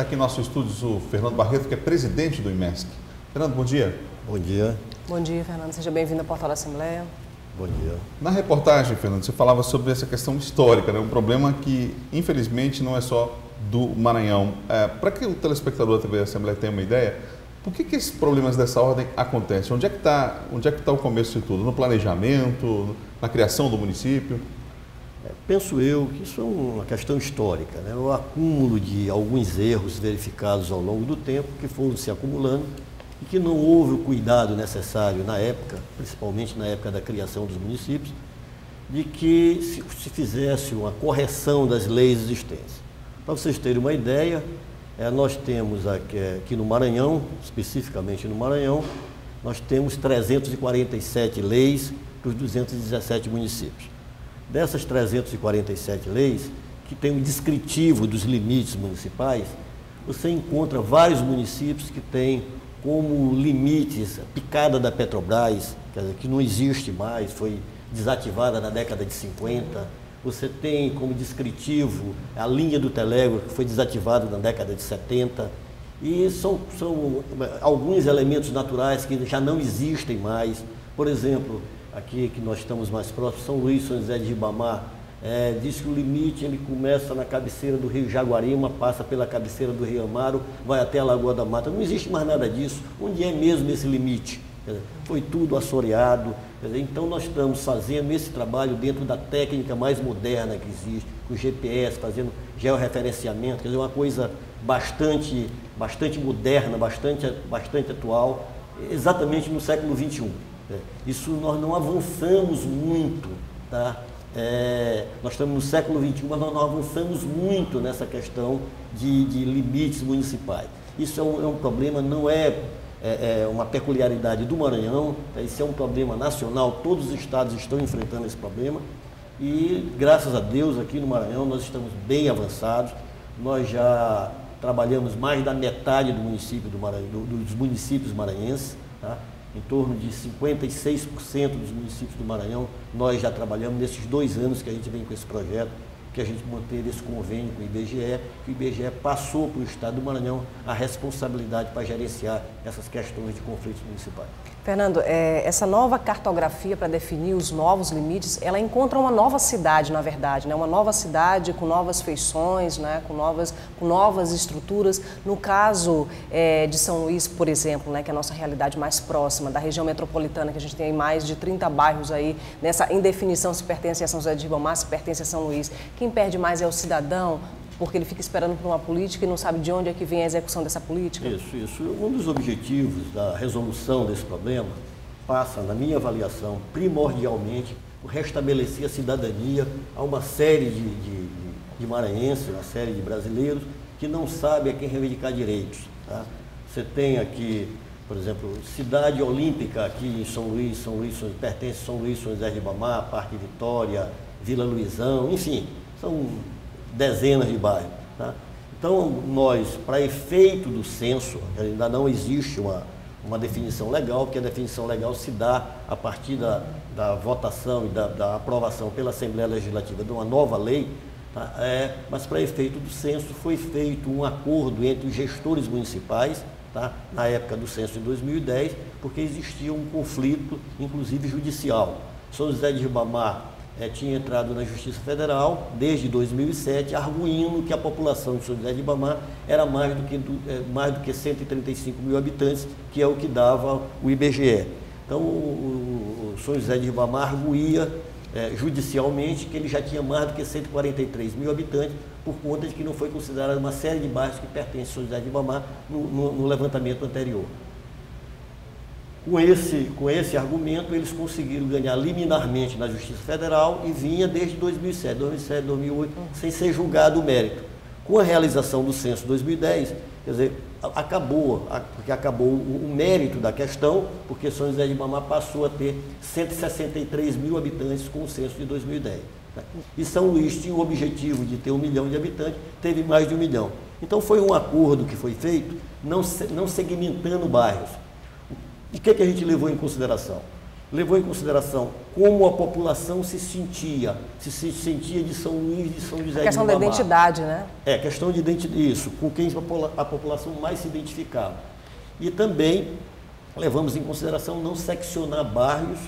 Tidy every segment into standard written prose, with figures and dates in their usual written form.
Está aqui em nossos estúdios o Fernando Barreto, que é presidente do IMESC. Fernando, bom dia. Bom dia. Bom dia, Fernando. Seja bem-vindo ao Portal da Assembleia. Bom dia. Na reportagem, Fernando, você falava sobre essa questão histórica, né? Um problema que, infelizmente, não é só do Maranhão. Para que o telespectador da TV da Assembleia tenha uma ideia, por que esses problemas dessa ordem acontecem? Onde é que está o começo de tudo? No planejamento, na criação do município? Penso eu que isso é uma questão histórica, né? O acúmulo de alguns erros verificados ao longo do tempo que foram se acumulando e que não houve o cuidado necessário na época, principalmente na época da criação dos municípios, de que se fizesse uma correção das leis existentes. Para vocês terem uma ideia, nós temos aqui no Maranhão, especificamente no Maranhão, nós temos 347 leis para os 217 municípios. Dessas 347 leis, que tem um descritivo dos limites municipais, você encontra vários municípios que têm como limites a picada da Petrobras, quer dizer, que não existe mais, foi desativada na década de 50. Você tem como descritivo a linha do telégrafo, que foi desativada na década de 70. E são alguns elementos naturais que já não existem mais. Por exemplo, aqui que nós estamos mais próximos, São Luís, São José de Ribamar, diz que o limite ele começa na cabeceira do rio Jaguarima, passa pela cabeceira do rio Amaro, vai até a Lagoa da Mata. Não existe mais nada disso. Onde é mesmo esse limite? Quer dizer, foi tudo assoreado. Quer dizer, então nós estamos fazendo esse trabalho dentro da técnica mais moderna que existe, com GPS, fazendo georreferenciamento, quer dizer, uma coisa bastante moderna, bastante atual, exatamente no século XXI. Isso nós não avançamos muito, tá? Nós estamos no século XXI, mas nós não avançamos muito nessa questão de limites municipais. Isso é um problema, não é uma peculiaridade do Maranhão, isso é um problema nacional, todos os estados estão enfrentando esse problema e, graças a Deus, aqui no Maranhão nós estamos bem avançados, nós já trabalhamos mais da metade do município dos municípios maranhenses, tá? Em torno de 56% dos municípios do Maranhão, nós já trabalhamos nesses 2 anos que a gente vem com esse projeto, que a gente manteve esse convênio com o IBGE, que o IBGE passou para o Estado do Maranhão a responsabilidade para gerenciar essas questões de conflitos municipais. Fernando, essa nova cartografia para definir os novos limites, ela encontra uma nova cidade, na verdade, né? Uma nova cidade com novas feições, né? com novas estruturas. No caso de São Luís, por exemplo, né? Que é a nossa realidade mais próxima, da região metropolitana, que a gente tem mais de 30 bairros aí, nessa indefinição se pertence a São José de Ribamar, se pertence a São Luís. Quem perde mais é o cidadão, porque ele fica esperando por uma política e não sabe de onde é que vem a execução dessa política? Isso. Um dos objetivos da resolução desse problema passa, na minha avaliação, primordialmente, por restabelecer a cidadania a uma série de maranhenses, uma série de brasileiros que não sabem a quem reivindicar direitos. Tá? Você tem aqui, por exemplo, Cidade Olímpica aqui em São Luís, pertence a São Luís, São José de Ribamar, Parque Vitória, Vila Luizão, enfim, são dezenas de bairros. Tá? Então, nós, para efeito do censo, ainda não existe uma definição legal, porque a definição legal se dá a partir da votação e da aprovação pela Assembleia Legislativa de uma nova lei, tá? Mas para efeito do censo foi feito um acordo entre os gestores municipais, tá? Na época do censo de 2010, porque existia um conflito, inclusive judicial. São José de Ribamar tinha entrado na Justiça Federal desde 2007, arguindo que a população de São José de Ribamar era mais do que 135 mil habitantes, que é o que dava o IBGE. Então, o São José de Ribamar arguía judicialmente que ele já tinha mais do que 143 mil habitantes, por conta de que não foi considerada uma série de bairros que pertencem a São José de Ribamar no levantamento anterior. Com esse argumento, eles conseguiram ganhar liminarmente na Justiça Federal e vinha desde 2007, 2008, sem ser julgado o mérito. Com a realização do censo 2010, quer dizer, acabou o mérito da questão, porque São José de Ribamar passou a ter 163 mil habitantes com o censo de 2010. Tá? E São Luís tinha o objetivo de ter 1 milhão de habitantes, teve mais de 1 milhão. Então foi um acordo que foi feito, não segmentando bairros. E o que a gente levou em consideração? Levou em consideração como a população se sentia de São Luís, de São José de Ribamar. A questão da identidade, né? Questão de identidade, isso, com quem a população mais se identificava. E também levamos em consideração não seccionar bairros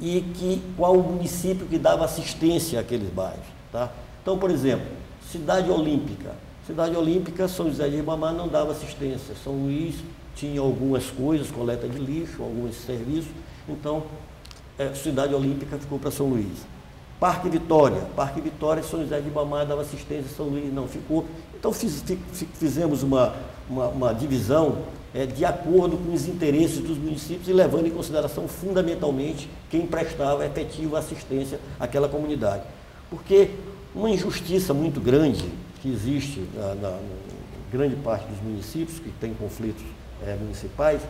e qual o município que dava assistência àqueles bairros. Tá? Então, por exemplo, Cidade Olímpica. Cidade Olímpica, São José de Ribamar não dava assistência. São Luís tinha algumas coisas, coleta de lixo, alguns serviços. Então, Cidade Olímpica ficou para São Luís. Parque Vitória, São José de Ribamar dava assistência, São Luís não ficou. Então fizemos uma divisão de acordo com os interesses dos municípios e levando em consideração fundamentalmente quem prestava efetiva assistência àquela comunidade. Porque uma injustiça muito grande que existe na grande parte dos municípios, que tem conflitos municipais,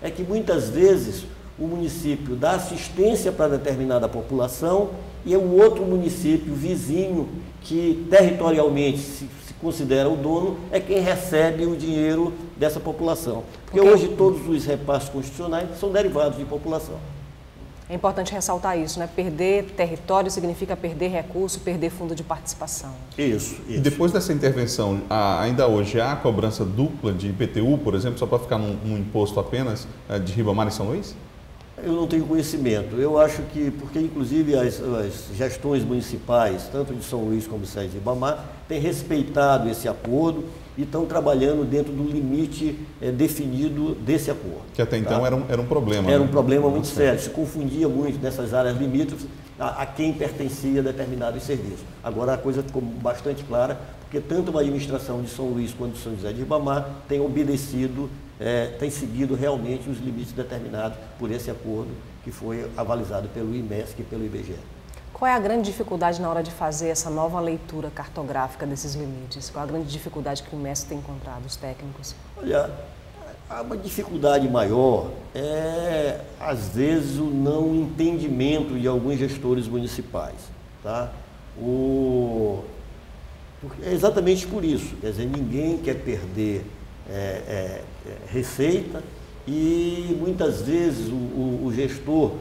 é que muitas vezes o município dá assistência para determinada população e o outro município vizinho, que territorialmente se considera o dono, é quem recebe o dinheiro dessa população. Porque hoje todos os repasses constitucionais são derivados de população. É importante ressaltar isso, né? Perder território significa perder recurso, perder fundo de participação. Isso. E depois dessa intervenção, ainda hoje há cobrança dupla de IPTU, por exemplo, só para ficar num imposto apenas de Ribamar e São Luís? Eu não tenho conhecimento. Eu acho que, porque inclusive as gestões municipais, tanto de São Luís como de Sede de Ribamar, têm respeitado esse acordo e estão trabalhando dentro do limite definido desse acordo. Que até então era um problema. Era um problema muito sério. Se confundia muito nessas áreas limítrofes a quem pertencia determinados serviços. Agora a coisa ficou bastante clara, porque tanto a administração de São Luís quanto de São José de Ribamar tem obedecido, tem seguido realmente os limites determinados por esse acordo que foi avalizado pelo IMESC e pelo IBGE. Qual é a grande dificuldade na hora de fazer essa nova leitura cartográfica desses limites? Qual é a grande dificuldade que o IMESC tem encontrado, os técnicos? Olha, há uma dificuldade maior às vezes, o não entendimento de alguns gestores municipais. Tá? É exatamente por isso. Quer dizer, ninguém quer perder receita e muitas vezes o gestor,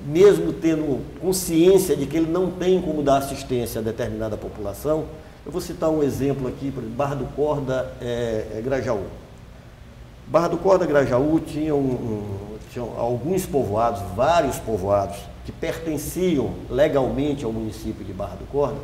mesmo tendo consciência de que ele não tem como dar assistência a determinada população, eu vou citar um exemplo aqui, por exemplo, Barra do Corda, Grajaú. Barra do Corda, Grajaú tinham alguns povoados, vários povoados, que pertenciam legalmente ao município de Barra do Corda,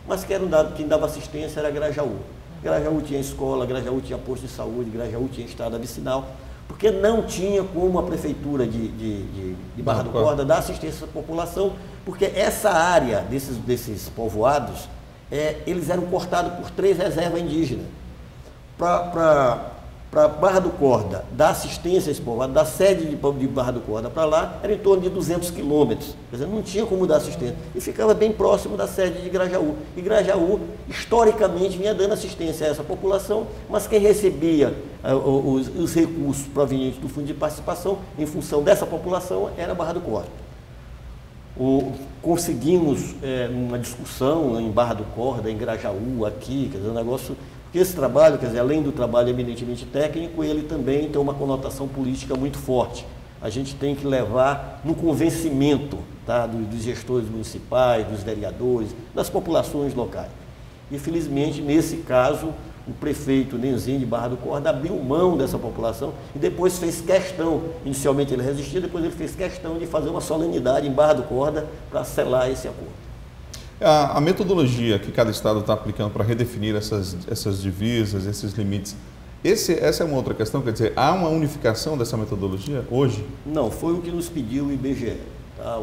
mas quem dava assistência era Grajaú. Grajaú tinha escola, Grajaú tinha posto de saúde, Grajaú tinha estrada vicinal, porque não tinha como a prefeitura de Barra do Corda dar assistência à população, porque essa área desses povoados, eles eram cortados por 3 reservas indígenas. Para Barra do Corda dar assistência a esse povoado, da sede de Barra do Corda para lá, era em torno de 200 quilômetros. Quer dizer, não tinha como dar assistência. E ficava bem próximo da sede de Grajaú. E Grajaú, historicamente, vinha dando assistência a essa população, mas quem recebia os recursos provenientes do Fundo de Participação, em função dessa população, era Barra do Corda. Conseguimos uma discussão em Barra do Corda, em Grajaú, aqui, quer dizer, um negócio... Esse trabalho, quer dizer, além do trabalho eminentemente técnico, ele também tem uma conotação política muito forte. A gente tem que levar no convencimento, tá, dos gestores municipais, dos vereadores, das populações locais. E, felizmente, nesse caso, o prefeito Nenzinho de Barra do Corda abriu mão dessa população e depois fez questão, inicialmente ele resistiu, depois ele fez questão de fazer uma solenidade em Barra do Corda para selar esse acordo. A metodologia que cada estado está aplicando para redefinir essas divisas, esses limites, essa é uma outra questão, quer dizer, há uma unificação dessa metodologia hoje? Não, foi o que nos pediu o IBGE. Tá?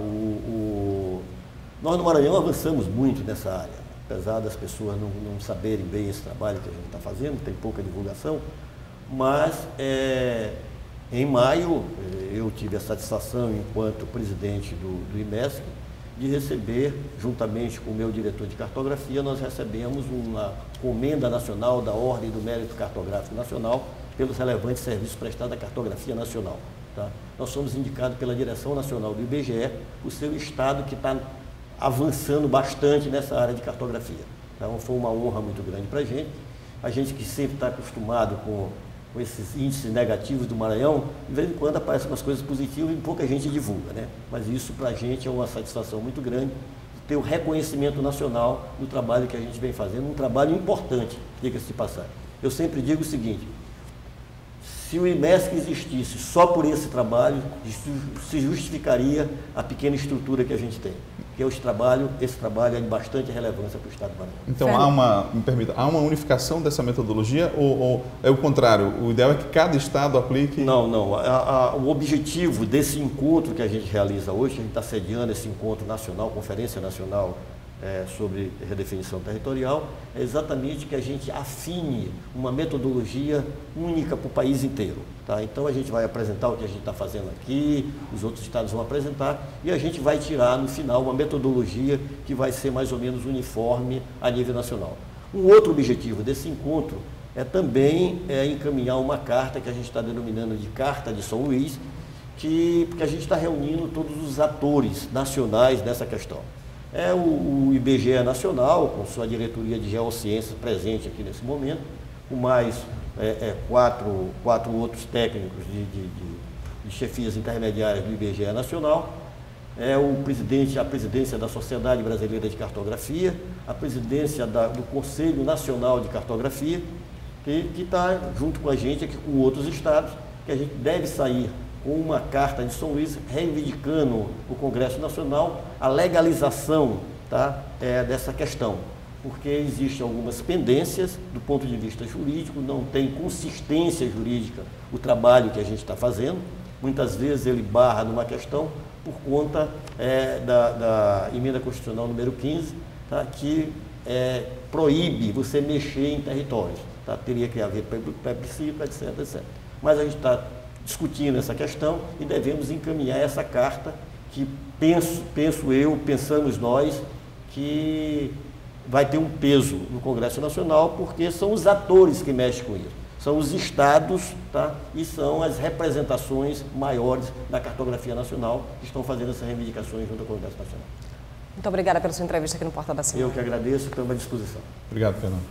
Nós no Maranhão avançamos muito nessa área, apesar das pessoas não saberem bem esse trabalho que a gente está fazendo, tem pouca divulgação, mas em maio eu tive a satisfação, enquanto presidente do IMESC, de receber, juntamente com o meu diretor de cartografia, nós recebemos uma comenda nacional da Ordem do Mérito Cartográfico Nacional pelos relevantes serviços prestados à cartografia nacional. Tá? Nós somos indicados pela Direção Nacional do IBGE, o seu estado que está avançando bastante nessa área de cartografia. Então foi uma honra muito grande para a gente que sempre está acostumado com com esses índices negativos do Maranhão, de vez em quando aparecem umas coisas positivas e pouca gente divulga, né? Mas isso para a gente é uma satisfação muito grande, ter o reconhecimento nacional do trabalho que a gente vem fazendo, um trabalho importante, diga-se de passagem. Eu sempre digo o seguinte: se o IMESC existisse só por esse trabalho, se justificaria a pequena estrutura que a gente tem. Porque esse trabalho é de bastante relevância para o Estado do Maranhão. Então, me permita, há uma unificação dessa metodologia ou é o contrário? O ideal é que cada Estado aplique... Não. O objetivo desse encontro que a gente realiza hoje, a gente está sediando esse encontro nacional, Conferência Nacional sobre Redefinição Territorial, é exatamente que a gente afine uma metodologia única para o país inteiro. Tá? Então a gente vai apresentar o que a gente está fazendo aqui, os outros estados vão apresentar e a gente vai tirar no final uma metodologia que vai ser mais ou menos uniforme a nível nacional. Um outro objetivo desse encontro é também encaminhar uma carta que a gente está denominando de Carta de São Luís, porque a gente está reunindo todos os atores nacionais dessa questão. É o IBGE Nacional, com sua diretoria de geociências presente aqui nesse momento, com mais quatro outros técnicos de chefias intermediárias do IBGE Nacional, a presidência da Sociedade Brasileira de Cartografia, a presidência do Conselho Nacional de Cartografia, que está junto com a gente aqui com outros estados, que a gente deve sair com uma carta de São Luís reivindicando o Congresso Nacional a legalização, tá, dessa questão, porque existem algumas pendências do ponto de vista jurídico, não tem consistência jurídica o trabalho que a gente está fazendo, muitas vezes ele barra numa questão por conta da emenda constitucional número 15, tá, que proíbe você mexer em territórios, tá, teria que haver plebiscito, etc. Mas a gente está discutindo essa questão e devemos encaminhar essa carta que pensamos nós, que vai ter um peso no Congresso Nacional, porque são os atores que mexem com isso. São os estados, tá? E são as representações maiores da cartografia nacional que estão fazendo essas reivindicações junto ao Congresso Nacional. Muito obrigada pela sua entrevista aqui no Portal da Semana. Eu que agradeço, estou à disposição. Obrigado, Fernando.